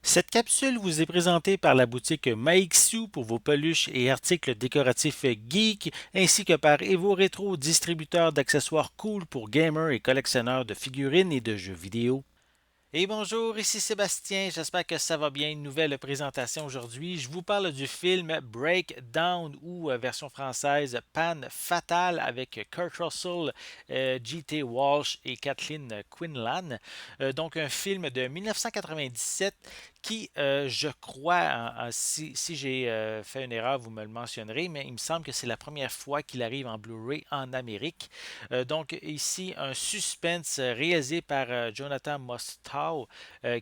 Cette capsule vous est présentée par la boutique Maixu pour vos peluches et articles décoratifs geek, ainsi que par Evo Retro, distributeur d'accessoires cool pour gamers et collectionneurs de figurines et de jeux vidéo. Et bonjour, ici Sébastien, j'espère que ça va bien. Une nouvelle présentation aujourd'hui. Je vous parle du film Breakdown ou version française Panne fatale avec Kurt Russell, G.T. Walsh et Kathleen Quinlan. Donc un film de 1997 qui, je crois, si j'ai fait une erreur, vous me le mentionnerez, mais il me semble que c'est la première fois qu'il arrive en Blu-ray en Amérique. Donc ici, un suspense réalisé par Jonathan Mostow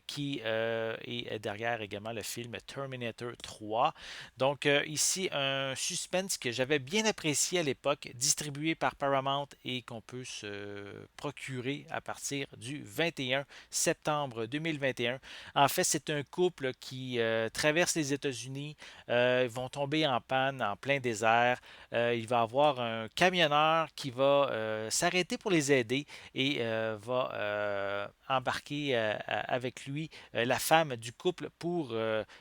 qui est derrière également le film Terminator 3. Donc ici, un suspense que j'avais bien apprécié à l'époque, distribué par Paramount et qu'on peut se procurer à partir du 21 septembre 2021. En fait, c'est un couple qui traverse les États-Unis. Ils vont tomber en panne en plein désert. Il va avoir un camionneur qui va s'arrêter pour les aider et va embarquer avec lui la femme du couple pour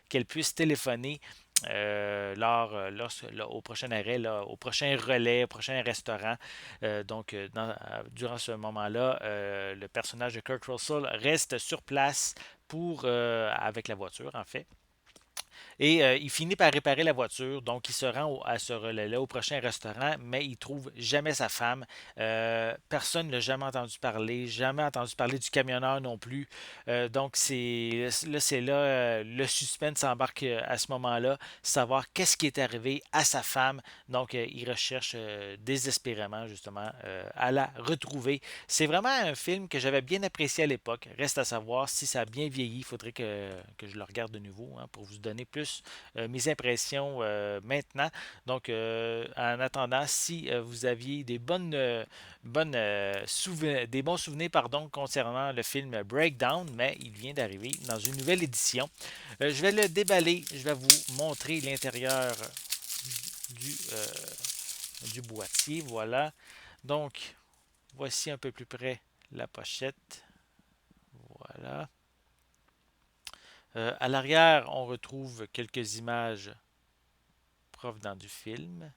qu'elle puisse téléphoner au prochain arrêt, là, au prochain relais, au prochain restaurant. Durant ce moment-là, le personnage de Kurt Russell reste sur place avec la voiture, en fait. Et il finit par réparer la voiture, donc il se rend à ce relais-là, au prochain restaurant, mais il trouve jamais sa femme. Personne ne l'a jamais entendu parler du camionneur non plus. Donc le suspense s'embarque à ce moment-là, savoir qu'est-ce qui est arrivé à sa femme. Donc il recherche désespérément justement à la retrouver. C'est vraiment un film que j'avais bien apprécié à l'époque. Reste à savoir si ça a bien vieilli. Il faudrait que je le regarde de nouveau hein, pour vous donner plus mes impressions maintenant. Donc, en attendant, si vous aviez des bons souvenirs pardon, concernant le film Breakdown, mais il vient d'arriver dans une nouvelle édition. Je vais le déballer. Je vais vous montrer l'intérieur du, euh, du boîtier. Voilà. Donc, voici un peu plus près la pochette. Voilà. À l'arrière, on retrouve quelques images provenant du film.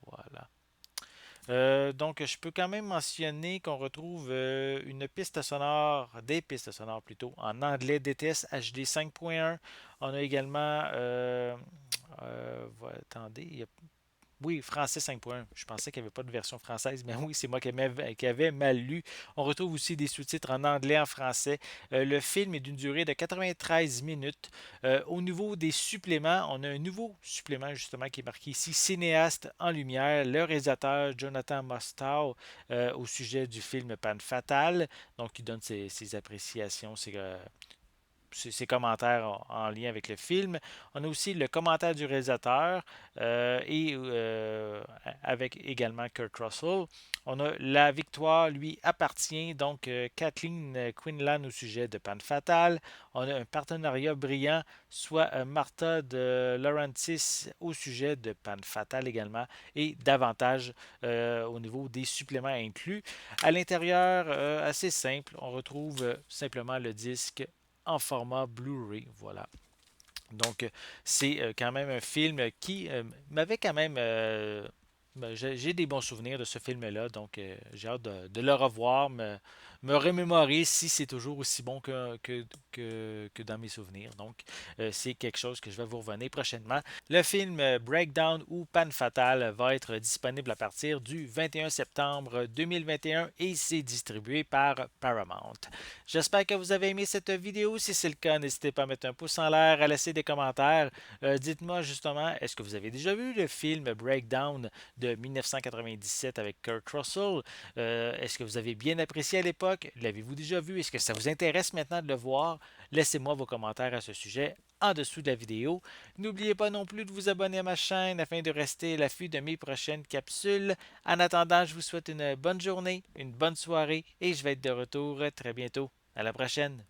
Voilà. Donc, je peux quand même mentionner qu'on retrouve des pistes sonores plutôt, en anglais DTS HD 5.1. On a également, attendez, oui, français 5.1. Je pensais qu'il n'y avait pas de version française, mais oui, c'est moi qui avait mal lu. On retrouve aussi des sous-titres en anglais, en français. Le film est d'une durée de 93 minutes. Au niveau des suppléments, on a un nouveau supplément justement qui est marqué ici, cinéaste en lumière, le réalisateur Jonathan Mostow au sujet du film Panne fatale. Donc, il donne ses appréciations, ses commentaires en lien avec le film. On a aussi le commentaire du réalisateur avec également Kurt Russell. On a la victoire lui appartient, donc Kathleen Quinlan au sujet de Panne fatale. On a un partenariat brillant, soit Martha de Laurentis au sujet de Panne fatale également, et davantage au niveau des suppléments inclus. À l'intérieur, assez simple, on retrouve simplement le disque en format Blu-ray. Voilà. Donc, c'est quand même un film qui m'avait quand même. J'ai des bons souvenirs de ce film-là, donc j'ai hâte de le revoir, me remémorer si c'est toujours aussi bon que dans mes souvenirs. Donc, c'est quelque chose que je vais vous revenir prochainement. Le film Breakdown ou Panne fatale va être disponible à partir du 21 septembre 2021 et c'est distribué par Paramount. J'espère que vous avez aimé cette vidéo. Si c'est le cas, n'hésitez pas à mettre un pouce en l'air, à laisser des commentaires. Dites-moi justement, est-ce que vous avez déjà vu le film Breakdown de 1997 avec Kurt Russell? Est-ce que vous avez bien apprécié à l'époque? L'avez-vous déjà vu? Est-ce que ça vous intéresse maintenant de le voir? Laissez-moi vos commentaires à ce sujet en dessous de la vidéo. N'oubliez pas non plus de vous abonner à ma chaîne afin de rester à l'affût de mes prochaines capsules. En attendant, je vous souhaite une bonne journée, une bonne soirée et je vais être de retour très bientôt. À la prochaine!